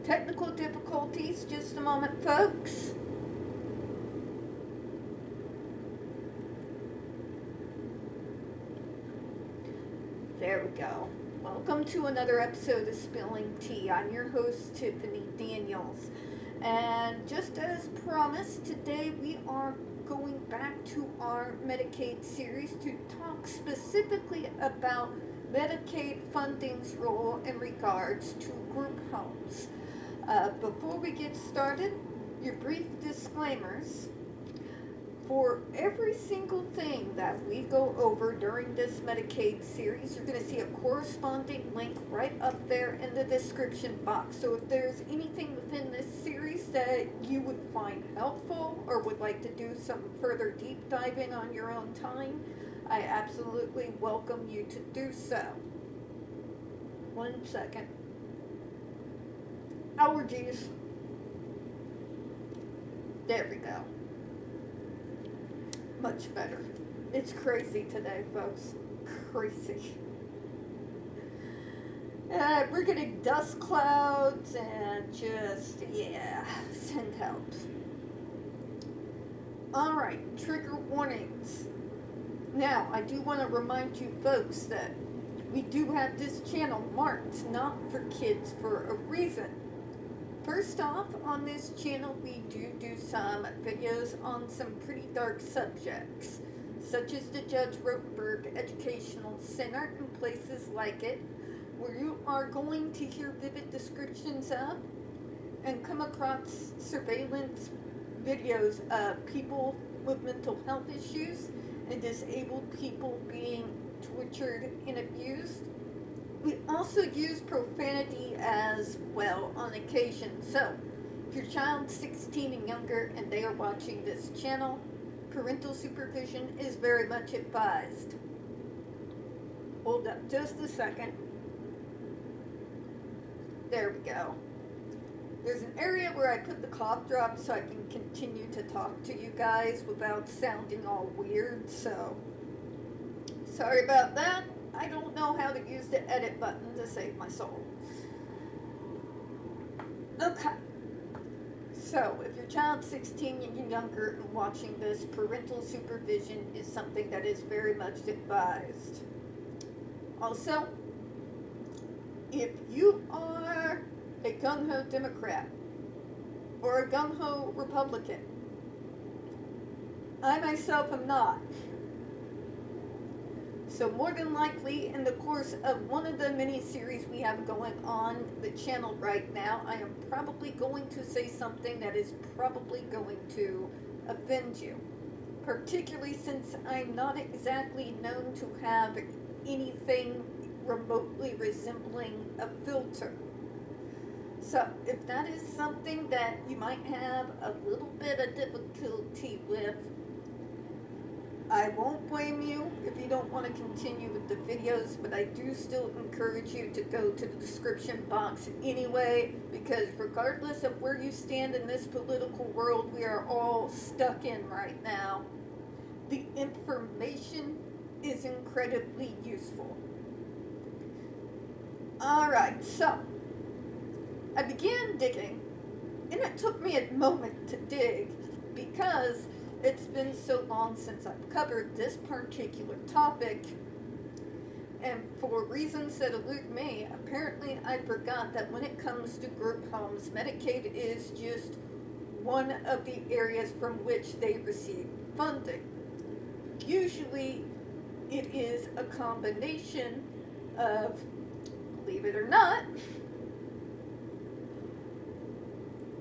technical difficulties. Just a moment, folks. There we go. Welcome to another episode of Spilling Tea. I'm your host, Tiffany Daniels. And just as promised, today we are going back to our Medicaid series to talk specifically about Medicaid funding's role in regards to group homes. Before we get started, your brief disclaimers. For every single thing that we go over during this Medicaid series, you're going to see a corresponding link right up there in the description box. So if there's anything within this series that you would find helpful or would like to do some further deep diving on your own time, I absolutely welcome you to do so. 1 second. Allergies. There we go. Much better. It's crazy today, folks. Crazy. We're getting dust clouds and just, send help. Alright, trigger warnings. Now, I do want to remind you folks that we do have this channel marked not for kids for a reason. First off, on this channel we do some videos on some pretty dark subjects, such as the Judge Rotenberg Educational Center and places like it, where you are going to hear vivid descriptions of and come across surveillance videos of people with mental health issues and disabled people being tortured and abused. We also use profanity as well on occasion, so if your child's 16 and younger and they are watching this channel, parental supervision is very much advised. Hold up just a second. There we go. There's an area where I put the cough drop so I can continue to talk to you guys without sounding all weird, so sorry about that. I don't know how to use the edit button to save my soul. Okay. So, if your child's 16 and younger and watching this, parental supervision is something that is very much advised. Also, if you are a gung-ho Democrat or a gung-ho Republican, I myself am not. So more than likely, in the course of one of the mini-series we have going on the channel right now, I am probably going to say something that is probably going to offend you. Particularly since I'm not exactly known to have anything remotely resembling a filter. So if that is something that you might have a little bit of difficulty with, I won't blame you if you don't want to continue with the videos, but I do still encourage you to go to the description box anyway, because regardless of where you stand in this political world we are all stuck in right now, the information is incredibly useful. Alright, so I began digging, and it took me a moment to dig because it's been so long since I've covered this particular topic, and for reasons that elude me, apparently I forgot that when it comes to group homes, Medicaid is just one of the areas from which they receive funding. Usually it is a combination of, believe it or not,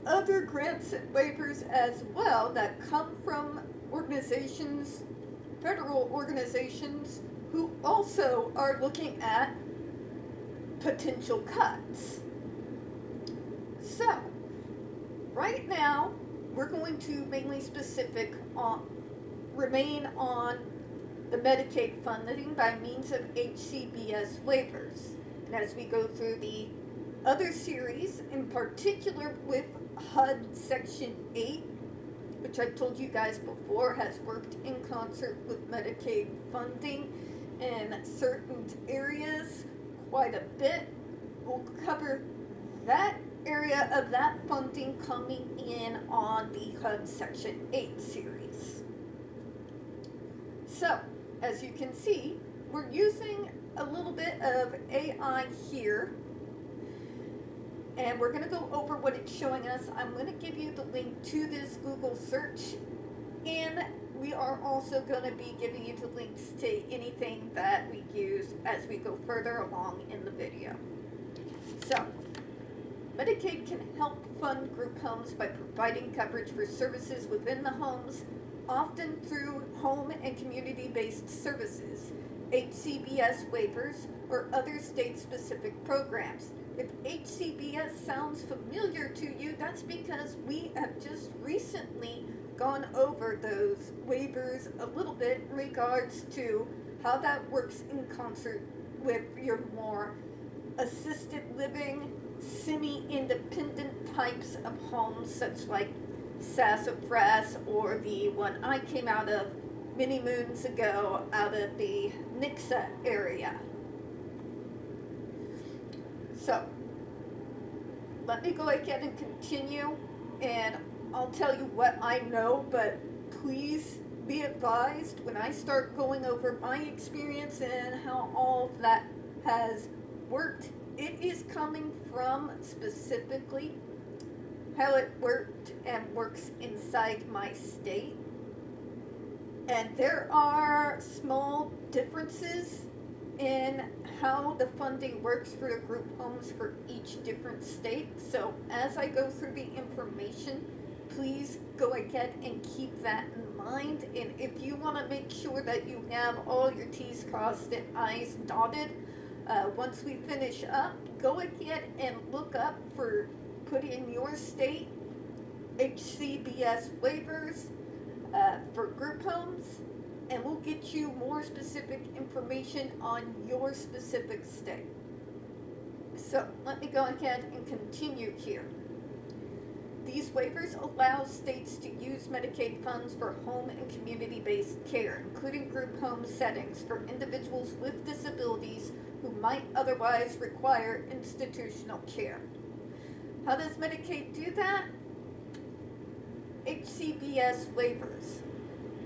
other grants and waivers as well that come from organizations, federal organizations, who also are looking at potential cuts. So, right now, we're going to mainly remain on the Medicaid funding by means of HCBS waivers. And as we go through the other series, in particular with HUD Section 8, which I've told you guys before has worked in concert with Medicaid funding in certain areas quite a bit. We'll cover that area area of that funding coming in on the HUD Section 8 series. So, as you can see, we're using a little bit of AI here, and we're going to go over what it's showing us. I'm going to give you the link to this Google search, and we are also going to be giving you the links to anything that we use as we go further along in the video. So, Medicaid can help fund group homes by providing coverage for services within the homes, often through home and community-based services, HCBS waivers, or other state-specific programs. If HCBS sounds familiar to you, that's because we have just recently gone over those waivers a little bit in regards to how that works in concert with your more assisted living, semi-independent types of homes, such like Sassafras, or the one I came out of many moons ago out of the Nixa area. So, let me go ahead and continue, and I'll tell you what I know, but please be advised when I start going over my experience and how all of that has worked, it is coming from specifically how it worked and works inside my state. And there are small differences in how the funding works for the group homes for each different state. So as I go through the information, please go ahead and keep that in mind. And if you want to make sure that you have all your T's crossed and I's dotted, once we finish up, go ahead and look up for, put in your state, HCBS waivers for group homes, and we'll get you more specific information on your specific state. So let me go ahead and continue here. These waivers allow states to use Medicaid funds for home and community-based care, including group home settings for individuals with disabilities who might otherwise require institutional care. How does Medicaid do that? HCBS waivers.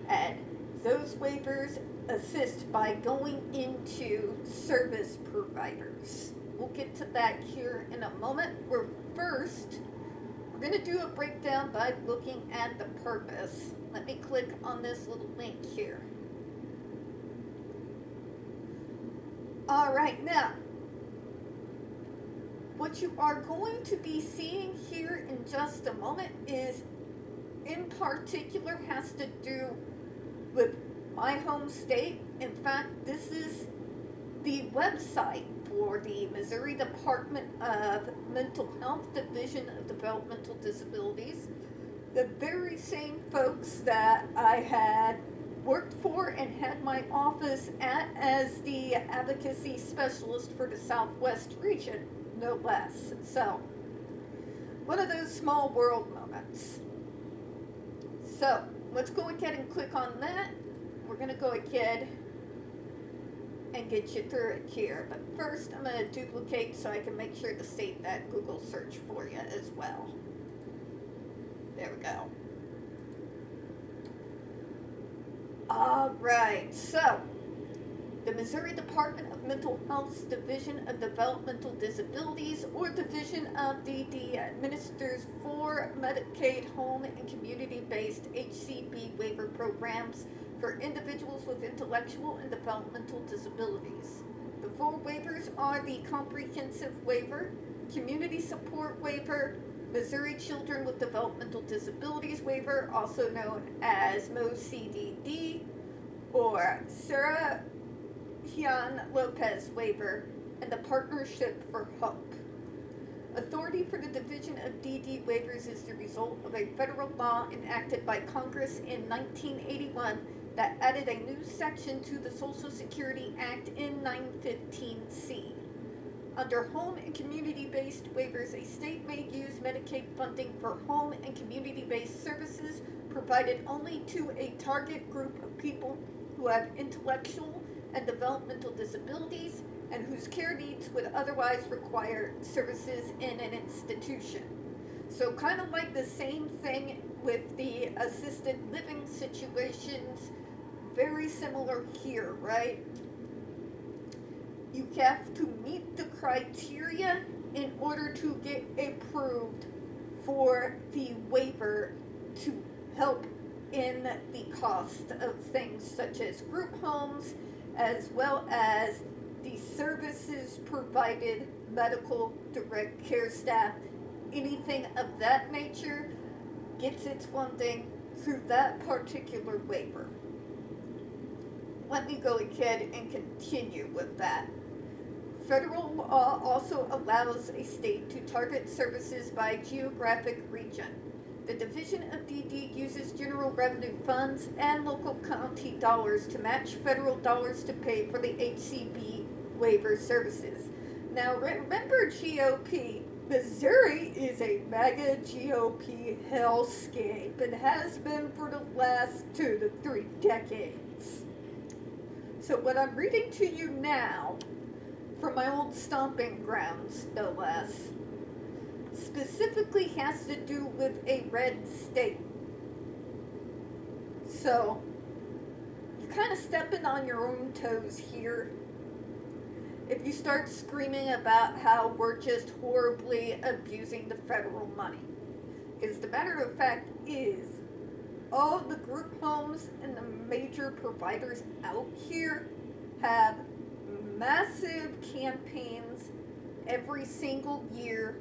And those waivers assist by going into service providers. We'll get to that here in a moment. We're going to do a breakdown by looking at the purpose. Let me click on this little link here. All right, now, what you are going to be seeing here in just a moment is, in particular, has to do with my home state. In fact, this is the website for the Missouri Department of Mental Health Division of Developmental Disabilities. The very same folks that I had worked for and had my office at as the advocacy specialist for the Southwest region, no less. So, one of those small world moments. So, let's go ahead and click on that. We're going to go ahead and get you through it here. But first, I'm going to duplicate so I can make sure to save that Google search for you as well. There we go. All right, so the Missouri Department of Mental Health's Division of Developmental Disabilities, or Division of DD, administers 4 Medicaid home and community-based HCB waiver programs for individuals with intellectual and developmental disabilities. The 4 waivers are the Comprehensive Waiver, Community Support Waiver, Missouri Children with Developmental Disabilities Waiver, also known as MOCDD, or Sarah Hian Lopez Waiver, and the Partnership for Hope. Authority for the Division of DD waivers is the result of a federal law enacted by Congress in 1981 that added a new section to the Social Security Act in 915C. Under home and community-based waivers, a state may use Medicaid funding for home and community-based services provided only to a target group of people who have intellectual and developmental disabilities, and whose care needs would otherwise require services in an institution. So kind of like the same thing with the assisted living situations, very similar here, right? You have to meet the criteria in order to get approved for the waiver to help in the cost of things such as group homes, as well as the services provided, medical, direct care staff, anything of that nature gets its funding through that particular waiver. Let me go ahead and continue with that. Federal law also allows a state to target services by geographic region. The Division of DD uses general revenue funds and local county dollars to match federal dollars to pay for the HCB waiver services. Now remember GOP, Missouri is a mega GOP hellscape and has been for the last 2 to 3 decades. So what I'm reading to you now, from my old stomping grounds, no less, specifically has to do with a red state. So, you're kind of stepping on your own toes here. If you start screaming about how we're just horribly abusing the federal money. Because the matter of fact is, all the group homes and the major providers out here have massive campaigns every single year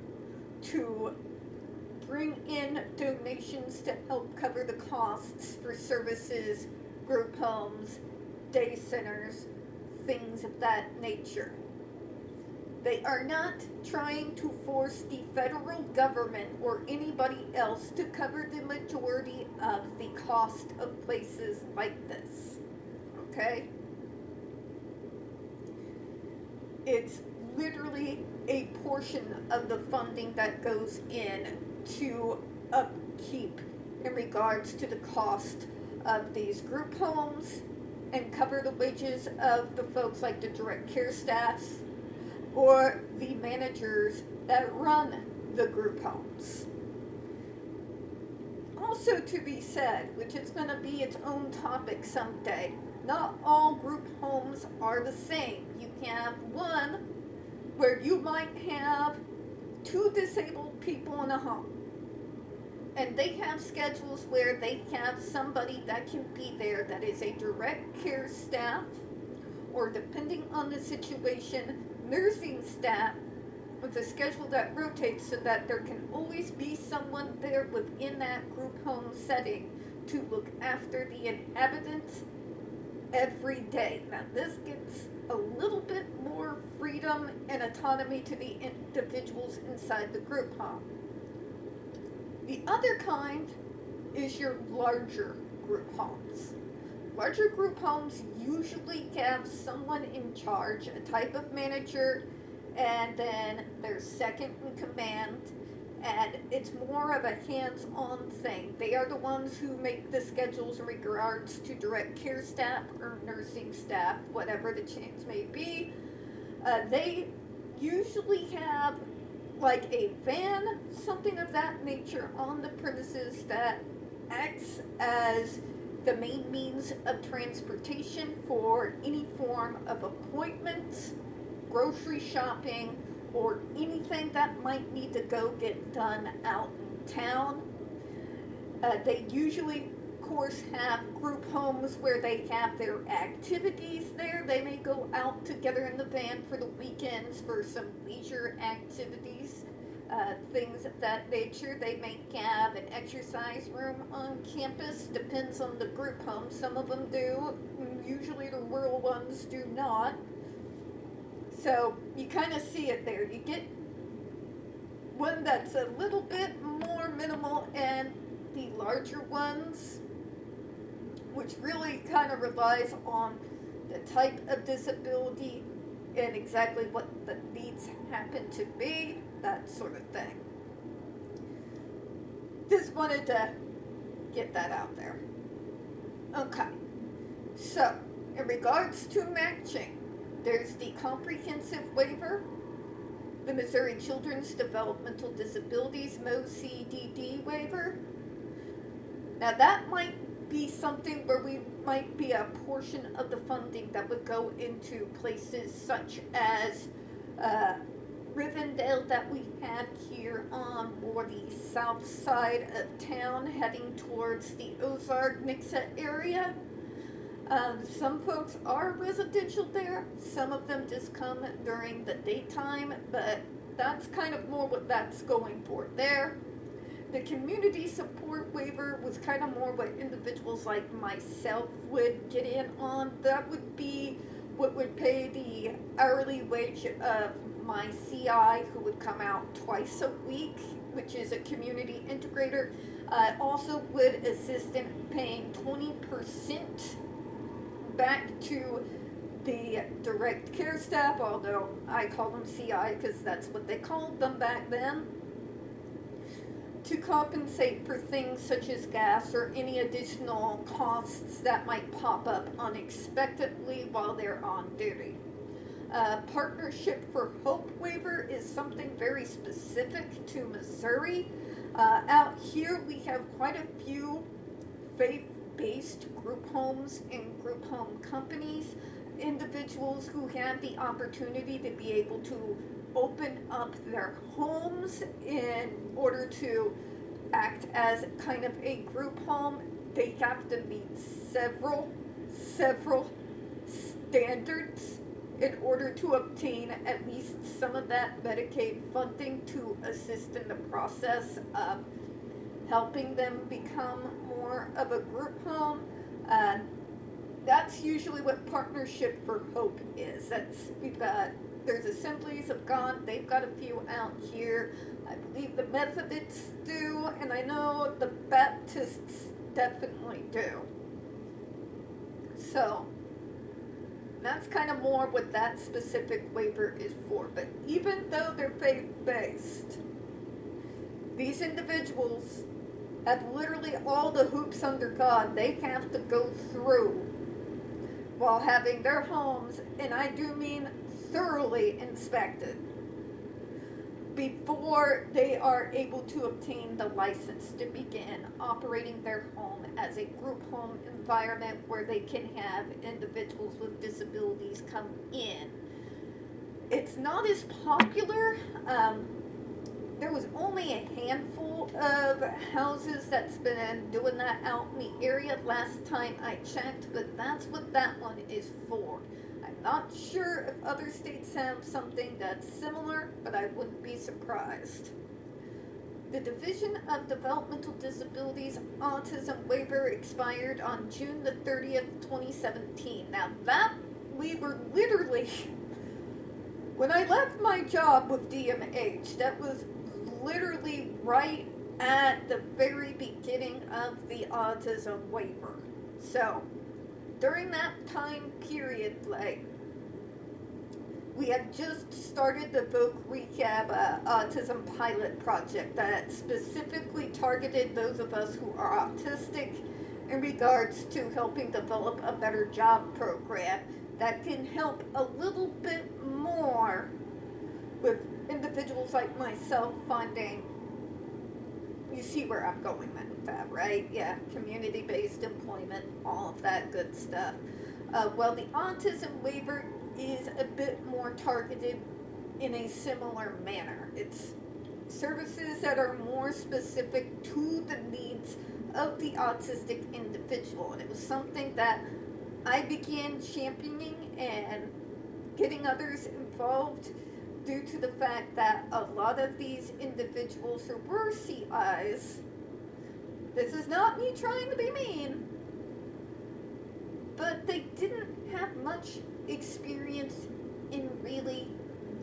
to bring in donations to help cover the costs for services, group homes, day centers, things of that nature. They are not trying to force the federal government or anybody else to cover the majority of the cost of places like this. Okay? It's literally a portion of the funding that goes in to upkeep in regards to the cost of these group homes and cover the wages of the folks like the direct care staffs or the managers that run the group homes. Also to be said, which is going to be its own topic someday, not all group homes are the same. You have one where you might have 2 disabled people in a home. And they have schedules where they have somebody that can be there that is a direct care staff, or depending on the situation, nursing staff, with a schedule that rotates so that there can always be someone there within that group home setting to look after the inhabitants every day. Now this gets a little bit more freedom and autonomy to the individuals inside the group home. The other kind is your larger group homes. Larger group homes usually have someone in charge, a type of manager, and then their second in command, and it's more of a hands-on thing. They are the ones who make the schedules in regards to direct care staff or nursing staff, whatever the chance may be. They usually have like a van, something of that nature, on the premises that acts as the main means of transportation for any form of appointments, grocery shopping, or anything that might need to go get done out in town. They usually, of course, have group homes where they have their activities there. They may go out together in the van for the weekends for some leisure activities, things of that nature. They may have an exercise room on campus, depends on the group home. Some of them do, usually the rural ones do not. So you kind of see it there. You get one that's a little bit more minimal, and the larger ones, which really kind of relies on the type of disability and exactly what the needs happen to be, that sort of thing. Just wanted to get that out there. Okay, so in regards to matching, There's the comprehensive waiver, the Missouri Children's Developmental Disabilities MOCDD waiver. Now that might be something where we might be a portion of the funding that would go into places such as Rivendell that we have here on more the south side of town, heading towards the Ozark Nixa area. Some folks are residential there. Some of them just come during the daytime, but that's kind of more what that's going for there. The community support waiver was kind of more what individuals like myself would get in on. That would be what would pay the hourly wage of my CI, who would come out twice a week, which is a community integrator. Also would assist in paying 20% back to the direct care staff, although I call them CI because that's what they called them back then, to compensate for things such as gas or any additional costs that might pop up unexpectedly while they're on duty. Partnership for Hope waiver is something very specific to Missouri. Out here we have quite a few faith-based group homes and group home companies, individuals who have the opportunity to be able to open up their homes in order to act as kind of a group home. They have to meet several standards in order to obtain at least some of that Medicaid funding to assist in the process of helping them become more of a group home. That's usually what Partnership for Hope is. There's Assemblies of God, they've got a few out here. I believe the Methodists do, and I know the Baptists definitely do. So, that's kind of more what that specific waiver is for. But even though they're faith-based, these individuals have literally all the hoops under God they have to go through while having their homes, and I do mean thoroughly inspected, before they are able to obtain the license to begin operating their home as a group home environment where they can have individuals with disabilities come in. It's not as popular. There was only a handful of houses that's been doing that out in the area last time I checked, but that's what that one is for. I'm not sure if other states have something that's similar, but I wouldn't be surprised. The Division of Developmental Disabilities Autism waiver expired on June the 30th, 2017. Now that, we were literally, when I left my job with DMH, that was literally right at the very beginning of the autism waiver. So, during that time period, we had just started the Voc Rehab Autism Pilot Project that specifically targeted those of us who are autistic in regards to helping develop a better job program that can help a little bit more with individuals like myself finding, you see where I'm going with that, right? Yeah, community-based employment, all of that good stuff. Well, the autism waiver is a bit more targeted in a similar manner. It's services that are more specific to the needs of the autistic individual. And it was something that I began championing and getting others involved due to the fact that a lot of these individuals who were CIs, this is not me trying to be mean, but they didn't have much experience in really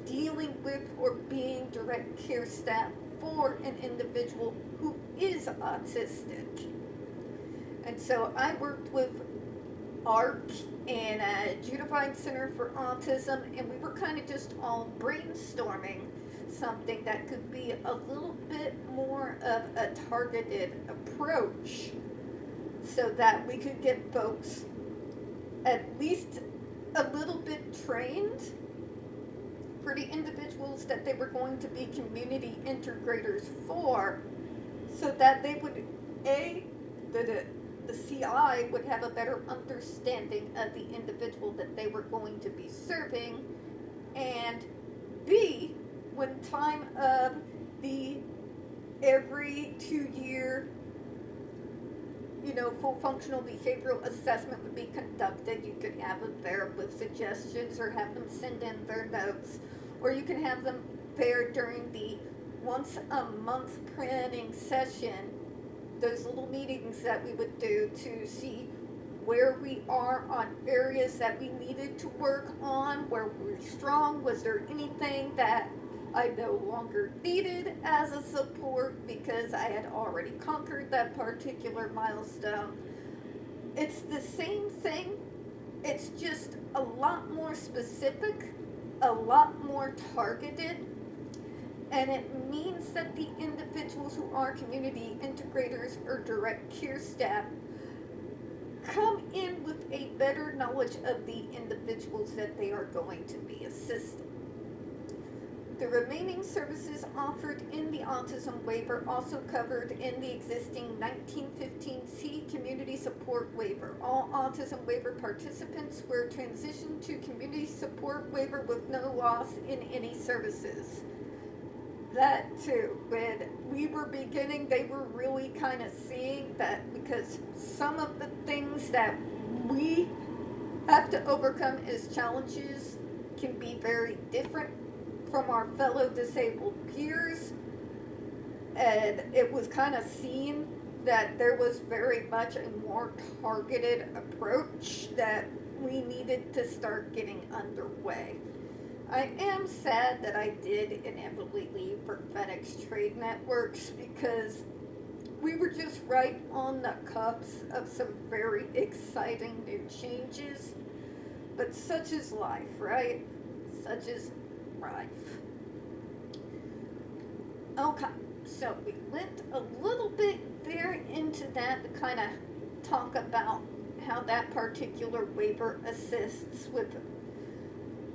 dealing with or being direct care staff for an individual who is autistic. And so I worked with ARC and Judavine Center for Autism, and we were kind of just all brainstorming something that could be a little bit more of a targeted approach so that we could get folks at least a little bit trained for the individuals that they were going to be community integrators for, so that they would, the CI would have a better understanding of the individual that they were going to be serving, and B, when time of the every 2-year, full functional behavioral assessment would be conducted, you could have them there with suggestions or have them send in their notes, or you can have them there during the once a month planning session, those little meetings that we would do to see where we are on areas that we needed to work on, where we're strong, was there anything that I no longer needed as a support because I had already conquered that particular milestone. It's the same thing, it's just a lot more specific, a lot more targeted, and it means that the individuals who are community integrators or direct care staff come in with a better knowledge of the individuals that they are going to be assisting. The remaining services offered in the autism waiver also covered in the existing 1915C community support waiver. All autism waiver participants were transitioned to community support waiver with no loss in any services. That too, when we were beginning, they were really kind of seeing that, because some of the things that we have to overcome as challenges can be very different from our fellow disabled peers, and it was kind of seen that there was very much a more targeted approach that we needed to start getting underway. I am sad that I did inevitably leave for FedEx Trade Networks, because we were just right on the cusp of some very exciting new changes, but such is life, right? Such is life. Okay, so we went a little bit there into that to kind of talk about how that particular waiver assists with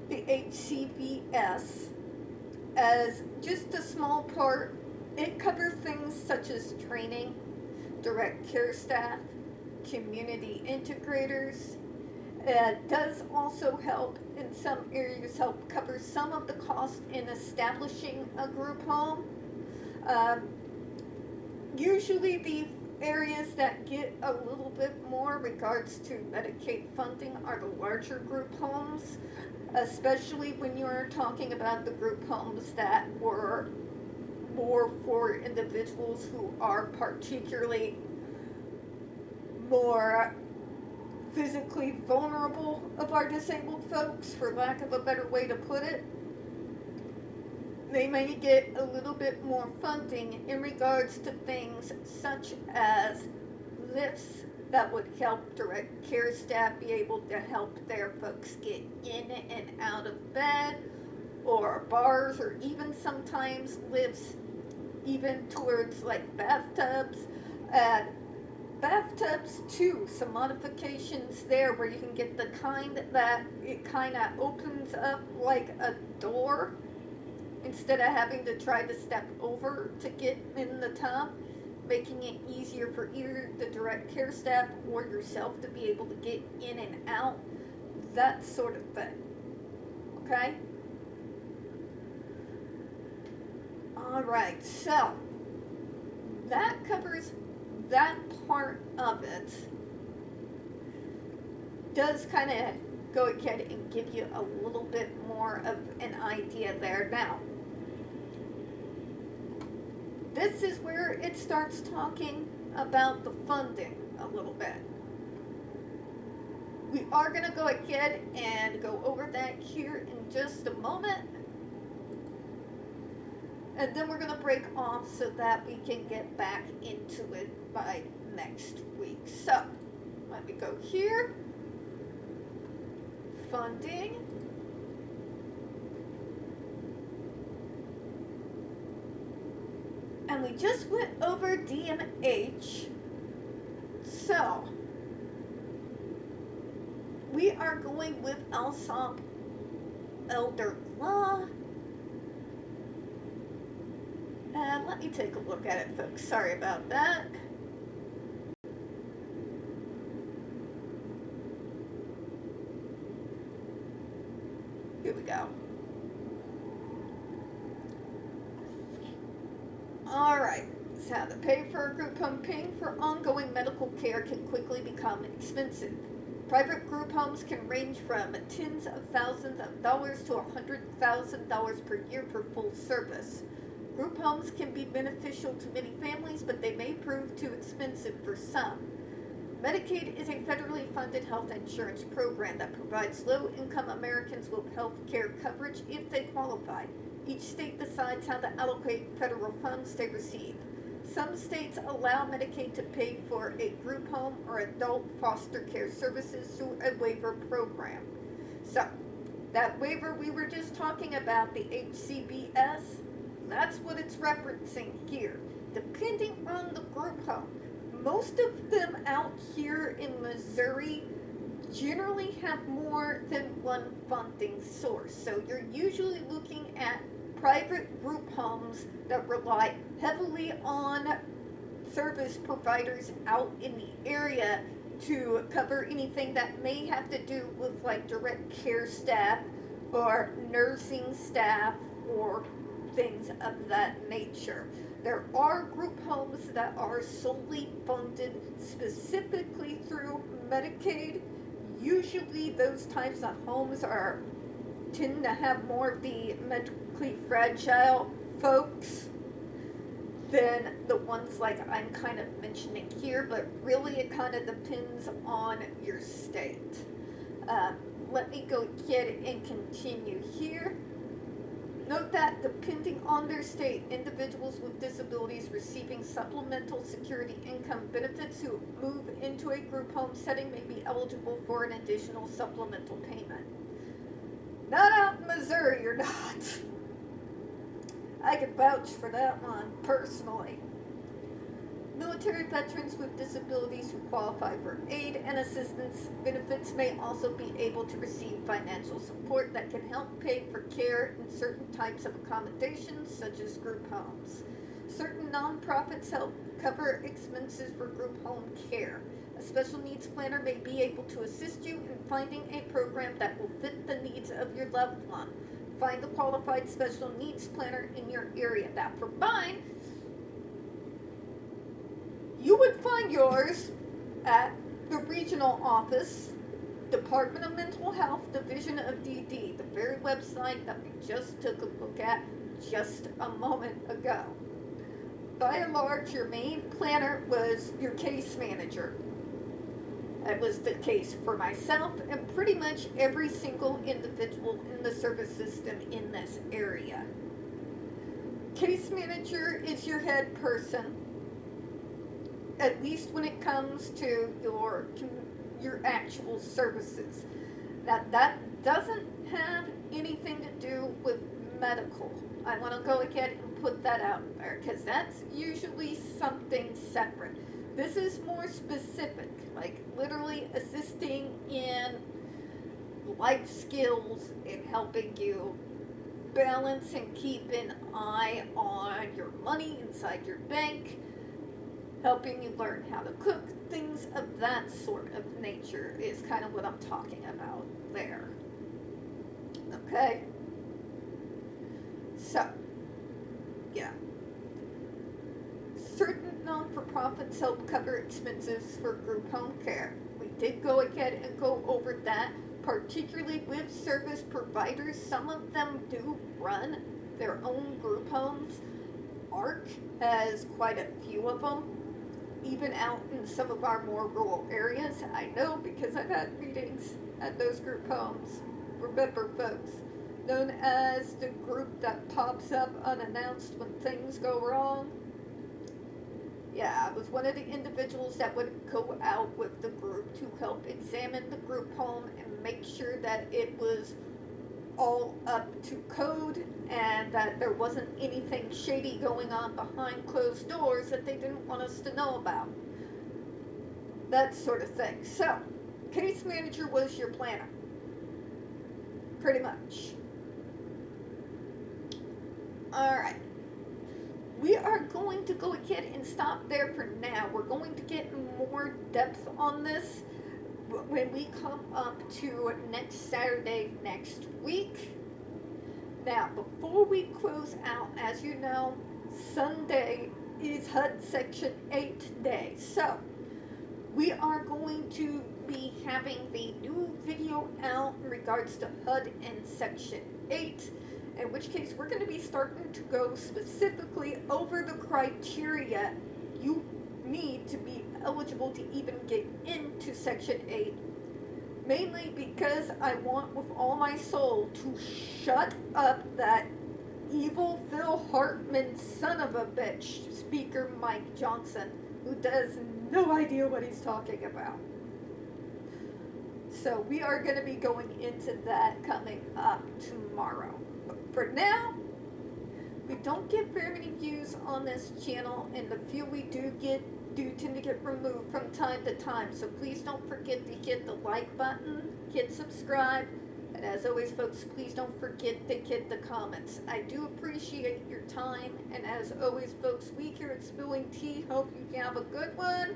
the HCBS. As just a small part, it covers things such as training, direct care staff, community integrators. It does also help in some areas, help cover some of the cost in establishing a group home. Usually the areas that get a little bit more regards to Medicaid funding are the larger group homes, especially when you're talking about the group homes that were more for individuals who are particularly more physically vulnerable of our disabled folks, for lack of a better way to put it. They may get a little bit more funding in regards to things such as lifts that would help direct care staff be able to help their folks get in and out of bed, or bars, or even sometimes lifts even towards like bathtubs. Bathtubs too, some modifications there where you can get the kind that it kind of opens up like a door instead of having to try to step over to get in the tub, making it easier for either the direct care staff or yourself to be able to get in and out, that sort of thing. Okay? Alright, so that covers that part of it. Does kind of go ahead and give you a little bit more of an idea there. Now, this is where it starts talking about the funding a little bit. We are going to go ahead and go over that here in just a moment. And then we're going to break off so that we can get back into it by next week. So, let me go here. Funding. And we just went over DMH. So, we are going with Alsop Elder Law. And let me take a look at it, folks. Sorry about that. Here we go. Alright, so to pay for a group home, paying for ongoing medical care can quickly become expensive. Private group homes can range from tens of thousands of dollars to $100,000 per year for full service. Group homes can be beneficial to many families, but they may prove too expensive for some. Medicaid is a federally funded health insurance program that provides low-income Americans with health care coverage if they qualify. Each state decides how to allocate federal funds they receive. Some states allow Medicaid to pay for a group home or adult foster care services through a waiver program. So, that waiver we were just talking about, the HCBS, that's what it's referencing here. Depending on the group home, most of them out here in Missouri generally have more than one funding source. So you're usually looking at private group homes that rely heavily on service providers out in the area to cover anything that may have to do with like direct care staff or nursing staff or things of that nature. There are group homes that are solely funded specifically through Medicaid. Usually those types of homes tend to have more of the medically fragile folks than the ones like I'm kind of mentioning here, but really it kind of depends on your state. Let me go ahead and continue here. Note that depending on their state, individuals with disabilities receiving supplemental security income benefits who move into a group home setting may be eligible for an additional supplemental payment. Not out in Missouri, you're not. I can vouch for that one personally. Military veterans with disabilities who qualify for aid and assistance benefits may also be able to receive financial support that can help pay for care in certain types of accommodations, such as group homes. Certain nonprofits help cover expenses for group home care. A special needs planner may be able to assist you in finding a program that will fit the needs of your loved one. Find a qualified special needs planner in your area. That for mine, you would find yours at the regional office, Department of Mental Health, Division of DD, the very website that we just took a look at just a moment ago. By and large, your main planner was your case manager. That was the case for myself and pretty much every single individual in the service system in this area. Case manager is your head person, at least when it comes to your actual services. Now, that doesn't have anything to do with medical. I want to go ahead and put that out there because that's usually something separate. This is more specific, like literally assisting in life skills and helping you balance and keep an eye on your money inside your bank, helping you learn how to cook, things of that sort of nature is kind of what I'm talking about there. Okay? So, yeah. Certain non-for-profits help cover expenses for group home care. We did go ahead and go over that, particularly with service providers. Some of them do run their own group homes. ARC has quite a few of them, even out in some of our more rural areas. I know because I've had meetings at those group homes. Remember, folks, known as the group that pops up unannounced when things go wrong. Yeah, I was one of the individuals that would go out with the group to help examine the group home and make sure that it was all up to code and that there wasn't anything shady going on behind closed doors that they didn't want us to know about. That sort of thing. So, case manager was your planner. Pretty much. Alright. We are going to go ahead and stop there for now. We're going to get more depth on this when we come up to next Saturday next week. Now, before we close out, as you know, Sunday is HUD Section 8 Day. So, we are going to be having the new video out in regards to HUD and Section 8. In which case, we're going to be starting to go specifically over the criteria you need to be eligible to even get into Section 8. Mainly because I want with all my soul to shut up that evil Phil Hartman son of a bitch, Speaker Mike Johnson, who does no idea what he's talking about. So we are going to be going into that coming up tomorrow. But for now, we don't get very many views on this channel, and the few we do get do tend to get removed from time to time. So please don't forget to hit the like button, hit subscribe, and as always, folks, please don't forget to hit the comments. I do appreciate your time, and as always, folks, we here at Spilling Tea hope you have a good one.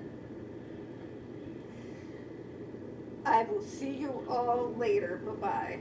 I will see you all later. Bye-bye.